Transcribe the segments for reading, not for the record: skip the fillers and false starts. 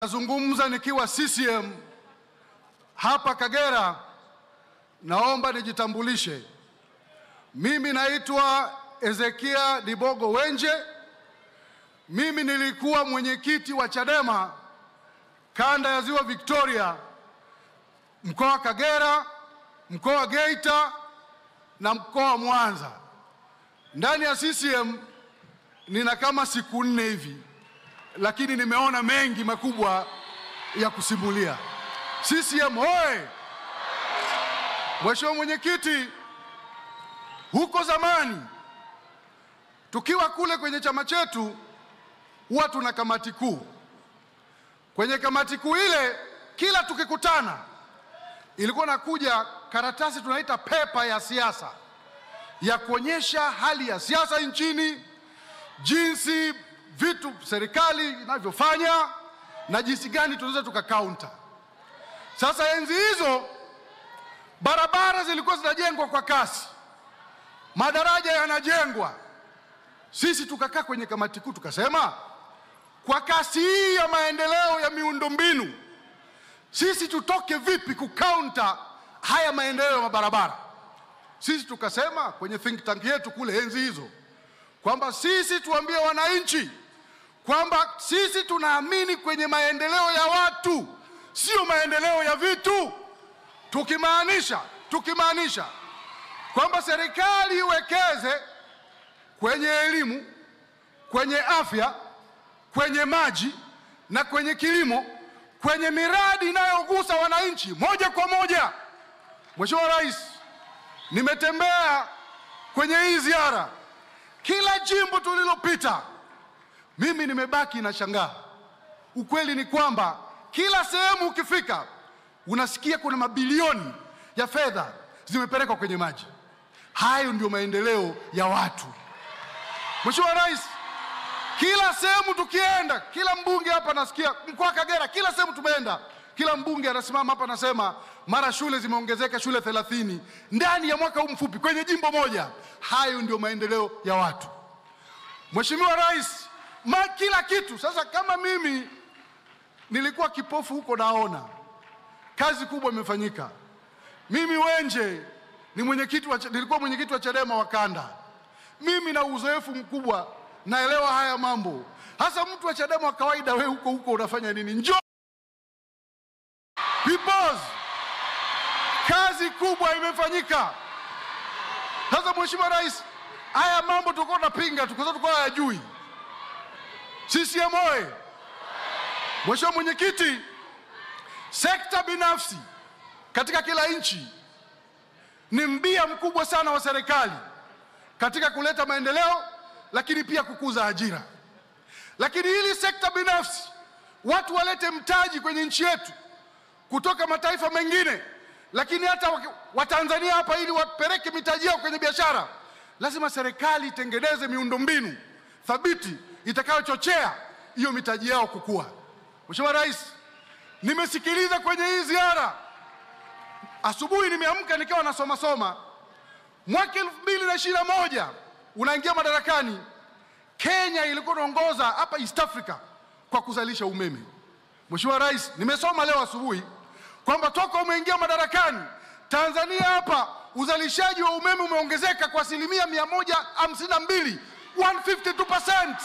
Nazungumza nikiwa CCM hapa Kagera. Naomba nijitambulishe. Mimi naitwa Ezekia Dibogo Wenje. Mimi nilikuwa mwenyekiti wa Chadema kanda ya Ziwa Victoria, mkoa wa Kagera, mkoa wa Geita na mkoa wa Mwanza. Ndani ya CCM nina kama siku 4 hivi, lakini nimeona mengi makubwa ya kusimulia. CCM hoye! Mheshimiwa Mwenyekiti, huko zamani tukiwa kule kwenye chama chetu huwa tuna kamati kuu. Kwenye kamati kuu ile kila tukikutana ilikuwa nakuja karatasi tunaita pepa ya siasa ya kuonyesha hali ya siasa nchini, jinsi vitu serikali inavyofanya na jinsi gani tunaweza tukakaunta. Sasa enzi hizo barabara zilikuwa zinajengwa kwa kasi, madaraja yanajengwa. Sisi tukakaa kwenye kamati kuu tukasema, kwa kasi hii ya maendeleo ya miundombinu, sisi tutoke vipi kukaunta haya maendeleo ya mabarabara? Sisi tukasema kwenye think tank yetu kule enzi hizo kwamba sisi tuambie wananchi kwamba sisi tunaamini kwenye maendeleo ya watu, sio maendeleo ya vitu. Tukimaanisha kwamba serikali iwekeze kwenye elimu, kwenye afya, kwenye maji na kwenye kilimo, kwenye miradi inayogusa wananchi moja kwa moja. Mheshimiwa Rais, nimetembea kwenye hii ziara, kila jimbo tulilopita mimi nimebaki na shangaa. Ukweli ni kwamba kila sehemu ukifika unasikia kuna mabilioni ya fedha zimepelekwa kwenye maji. Hayo ndio maendeleo ya watu. Mheshimiwa Rais, kila sehemu tukienda, kila mbunge hapa nasikia, mkoa wa Kagera kila sehemu tumeenda, kila mbunge anasimama hapa anasema mara shule zimeongezeka shule 30 ndani ya mwaka huu mfupi kwenye jimbo moja. Hayo ndio maendeleo ya watu. Mheshimiwa Rais, kila kitu. Sasa kama mimi nilikuwa kipofu huko, naona kazi kubwa imefanyika. Mimi Wenje nilikuwa mwenyekiti wa Chadema wa kanda. Mimi na uzoefu mkubwa, naelewa haya mambo. Hasa mtu wa Chadema wa kawaida, wewe huko unafanya nini? Njoo peoples, kazi kubwa imefanyika. Sasa Mheshimiwa Rais, haya mambo tulikuwa tunapinga, tulikuwa hayajui. CCM oye! Mheshimiwa Mwenyekiti, sekta binafsi katika kila nchi ni mbia mkubwa sana wa serikali katika kuleta maendeleo, lakini pia kukuza ajira. Lakini ili sekta binafsi watu walete mtaji kwenye nchi yetu kutoka mataifa mengine, lakini hata Watanzania hapa, ili wapeleke mitaji yao kwenye biashara, lazima serikali itengeneze miundombinu thabiti itakayochochea hiyo mitaji yao kukua. Mheshimiwa Rais, nimesikiliza kwenye hii ziara, asubuhi nimeamka nikiwa nasoma mwaka 2021 unaingia madarakani, Kenya ilikuwa inaongoza hapa East Africa kwa kuzalisha umeme. Mheshimiwa Rais, nimesoma leo asubuhi kwamba toka umeingia madarakani, Tanzania hapa uzalishaji wa umeme umeongezeka kwa 152%, 152%.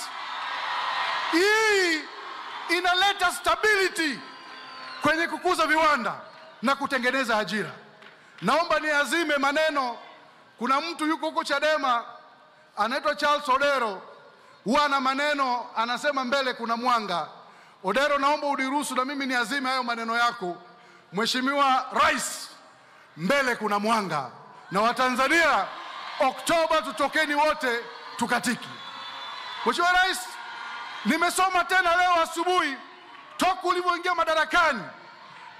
Hii inaleta stability kwenye kukuza viwanda na kutengeneza ajira. Naomba niazime maneno. Kuna mtu yuko huko Chadema anaitwa Charles Odero, huwa na maneno anasema mbele kuna mwanga. Odero, naomba uniruhusu na mimi niazime hayo maneno yako. Mheshimiwa Rais, mbele kuna mwanga, na Watanzania Oktoba tutokeni wote tukatiki. Mheshimiwa Rais, nimesoma tena leo asubuhi toka ulivyoingia madarakani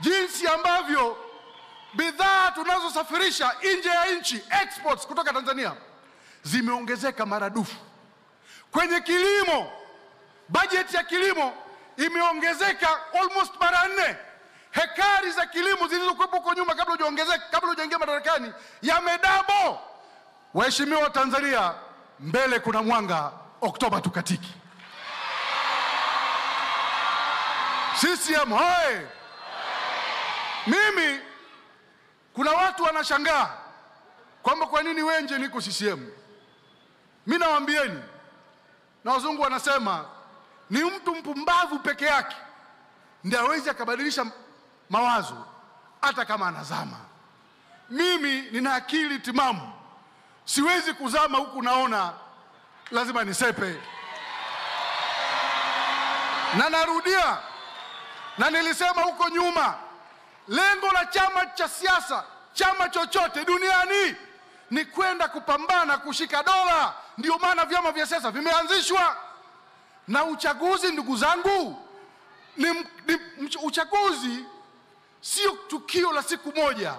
jinsi ambavyo bidhaa tunazosafirisha nje ya nchi, exports kutoka Tanzania, zimeongezeka maradufu. Kwenye kilimo, bajeti ya kilimo imeongezeka almost mara 4. Hekari za kilimo zilizokuwepo huko nyuma kabla hujaingia madarakani yamedouble. Waheshimiwa wa Tanzania, mbele kuna mwanga, Oktoba tukatiki. CCM hoye! Mimi kuna watu wanashangaa kwamba kwa nini Wenje niko CCM. Mimi nawaambieni, na wazungu wanasema ni mtu mpumbavu peke yake ndiye hawezi akabadilisha mawazo hata kama anazama. Mimi nina akili timamu, siwezi kuzama huku naona lazima nisepe. Na narudia, na nilisema huko nyuma, lengo la chama cha siasa, chama chochote duniani, ni kwenda kupambana kushika dola. Ndio maana vyama vya siasa vimeanzishwa. Na uchaguzi, ndugu zangu, uchaguzi sio tukio la siku moja,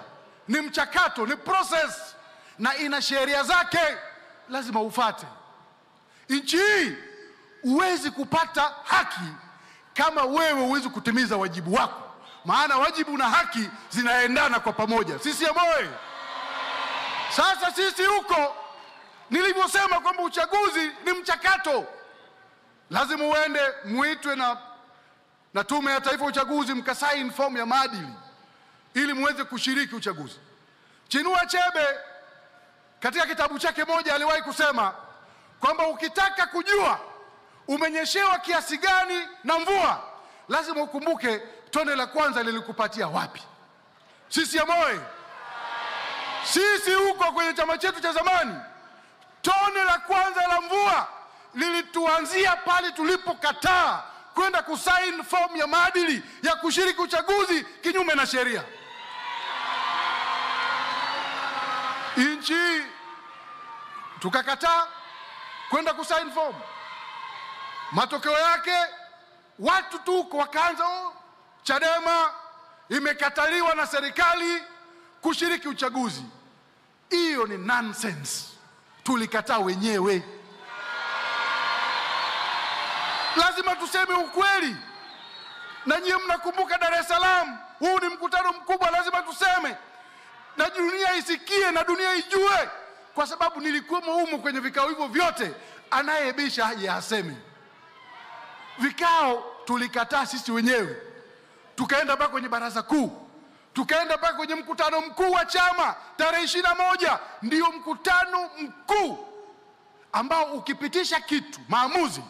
ni mchakato, ni process, na ina sheria zake, lazima ufuate. Nchi hii huwezi kupata haki kama wewe huwezi kutimiza wajibu wako, maana wajibu na haki zinaendana kwa pamoja. Sisi amoe. Sasa sisi huko, nilivyosema kwamba uchaguzi ni mchakato, lazima uende muitwe na Tume ya Taifa ya Uchaguzi, mkasaini fomu ya maadili ili muweze kushiriki uchaguzi. Chinua Achebe katika kitabu chake moja aliwahi kusema kwamba ukitaka kujua umenyeshewa kiasi gani na mvua, lazima ukumbuke tone la kwanza lilikupatia wapi. Sisi amoe. Sisi huko kwenye chama chetu cha zamani, tone la kwanza la mvua lilituanzia pale tulipokataa kwenda kusaini fomu ya maadili ya kushiriki uchaguzi kinyume na sheria. Nchi tukakataa kwenda kusaini fomu. Matokeo yake watu tu wakaanza, Chadema imekataliwa na serikali kushiriki uchaguzi. Hiyo ni nonsense. Tulikataa wenyewe. Lazima tuseme ukweli. Na nyie mnakumbuka Dar es Salaam, huu ni mkutano mkubwa, lazima tuseme na dunia isikie na dunia ijue, kwa sababu nilikuwa humo kwenye vikao hivyo vyote. Anayebisha haje aseme. Vikao tulikataa sisi wenyewe, tukaenda mpaka kwenye baraza kuu, tukaenda mpaka kwenye mkutano mkuu wa chama tarehe 21. Ndio mkutano mkuu ambao ukipitisha kitu maamuzi,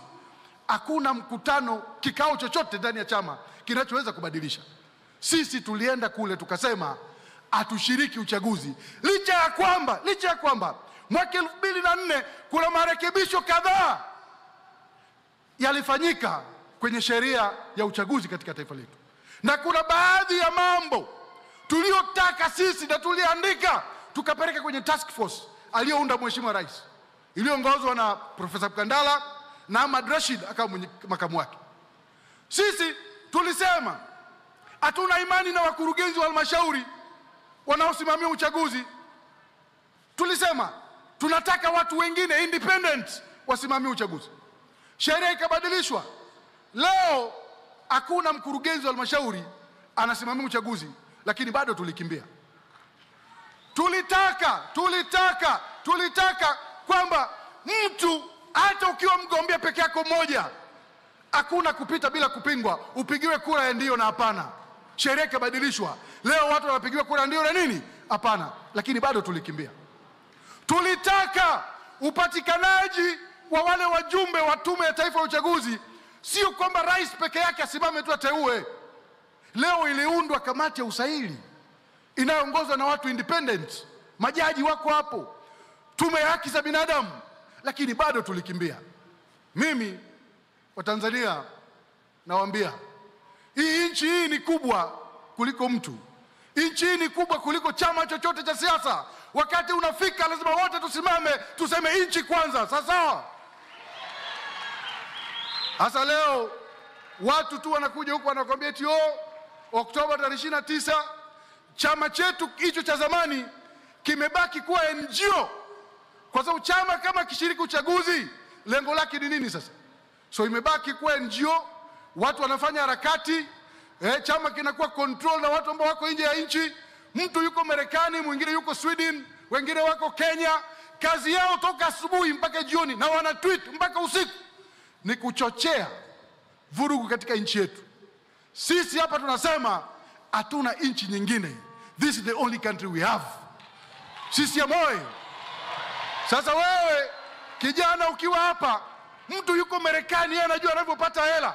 hakuna mkutano, kikao chochote ndani ya chama kinachoweza kubadilisha. Sisi tulienda kule tukasema atushiriki uchaguzi, licha ya kwamba mwaka 2004 kuna marekebisho kadhaa yalifanyika kwenye sheria ya uchaguzi katika taifa letu, na kuna baadhi ya mambo tuliyotaka sisi na tuliandika tukapeleka kwenye task force aliyounda Mheshimiwa Rais, iliyoongozwa na Profesa Mkandala na Ahmad Rashid akawa makamu wake. Sisi tulisema hatuna imani na wakurugenzi wa halmashauri wanaosimamia uchaguzi. Tulisema tunataka watu wengine independent wasimamie uchaguzi. Sheria ikabadilishwa. Leo hakuna mkurugenzi wa halmashauri anasimamia uchaguzi, lakini bado tulikimbia. Tulitaka kwamba mtu hata ukiwa mgombea peke yako mmoja, hakuna kupita bila kupingwa, upigiwe kura ya ndio na hapana. Sheria ikabadilishwa. Leo watu wanapigiwa kura ndio na nini? Hapana. Lakini bado tulikimbia. Tulitaka upatikanaji wa wale wajumbe wa Tume ya Taifa ya Uchaguzi, sio kwamba rais peke yake asimame tu ateue. Leo iliundwa kamati ya usaili inayoongozwa na watu independent, majaji wako hapo, tume ya haki za binadamu, lakini bado tulikimbia. Mimi wa Tanzania nawaambia, hii nchi hii ni kubwa kuliko mtu. Nchi hii ni kubwa kuliko chama chochote cha siasa. Wakati unafika lazima wote tusimame tuseme nchi kwanza. Sasa leo watu tu wanakuja huko wanakuambia eti Oktoba 29 chama chetu hicho cha zamani kimebaki kuwa NGO. Kwa sababu chama kama kishiriki uchaguzi, lengo lake ni nini sasa? So imebaki kuwa NGO, watu wanafanya harakati, chama kinakuwa control na watu ambao wako nje ya nchi. Mtu yuko Marekani, mwingine yuko Sweden, wengine wako Kenya. Kazi yao toka asubuhi mpaka jioni, na wana tweet mpaka usiku, ni kuchochea vurugu katika nchi yetu. Sisi hapa tunasema hatuna nchi nyingine. This is the only country we have. Sisi ya moyo. Sasa wewe kijana ukiwa hapa, mtu yuko Marekani, yeye anajua anavyopata hela.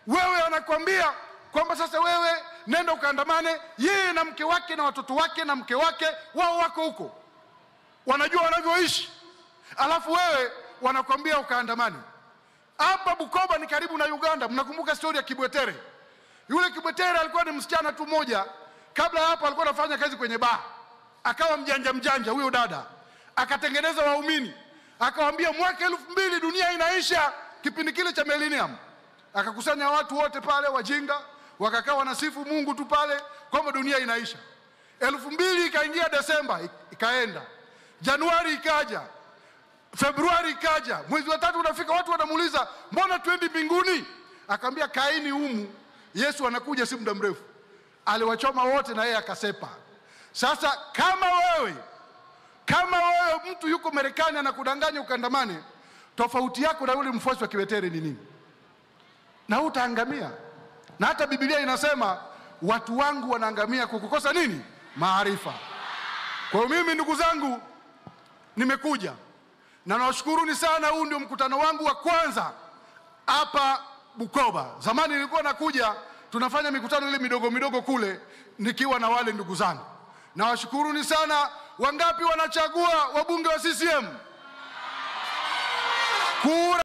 Wewe anakuambia kwamba sasa wewe nenda ukaandamane, yeye na mke wake na watoto wake na mke wake wao wako huko, wanajua wanavyoishi. Alafu wewe wanakuambia ukaandamane. Hapa Bukoba ni karibu na Uganda. Mnakumbuka story ya Kibwetere? Yule Kibwetere alikuwa ni msichana tu mmoja. Kabla hapo alikuwa anafanya kazi kwenye bar. Akawa mjanja huyo dada. Akatengeneza waumini. Akawaambia mwaka 2000 dunia inaisha, kipindi kile cha millennium. Akakusanya watu wote pale wajinga, wakakaa wanasifu Mungu tu pale kwamba dunia inaisha. 2000 ikaingia, Desemba ikaenda, Januari ikaja, Februari ikaja, mwezi wa 3 unafika, watu wanamuuliza mbona twendi mbinguni? Akaambia kaini humu, Yesu anakuja si muda mrefu. Aliwachoma wote na yeye akasepa. Sasa kama wewe mtu yuko Marekani anakudanganya ukaandamane, tofauti yako na yule mfuasi wa Kibwetere ni nini? Na utaangamia. Na hata Biblia inasema watu wangu wanaangamia kwa kukosa nini? Maarifa. Kwa hiyo mimi ndugu zangu nimekuja na nawashukuruni sana. Huu ndio mkutano wangu wa kwanza hapa Bukoba. Zamani nilikuwa nakuja tunafanya mikutano ile midogo kule nikiwa na wale ndugu zangu. Nawashukuruni sana. Wangapi wanachagua wabunge wa CCM? Kura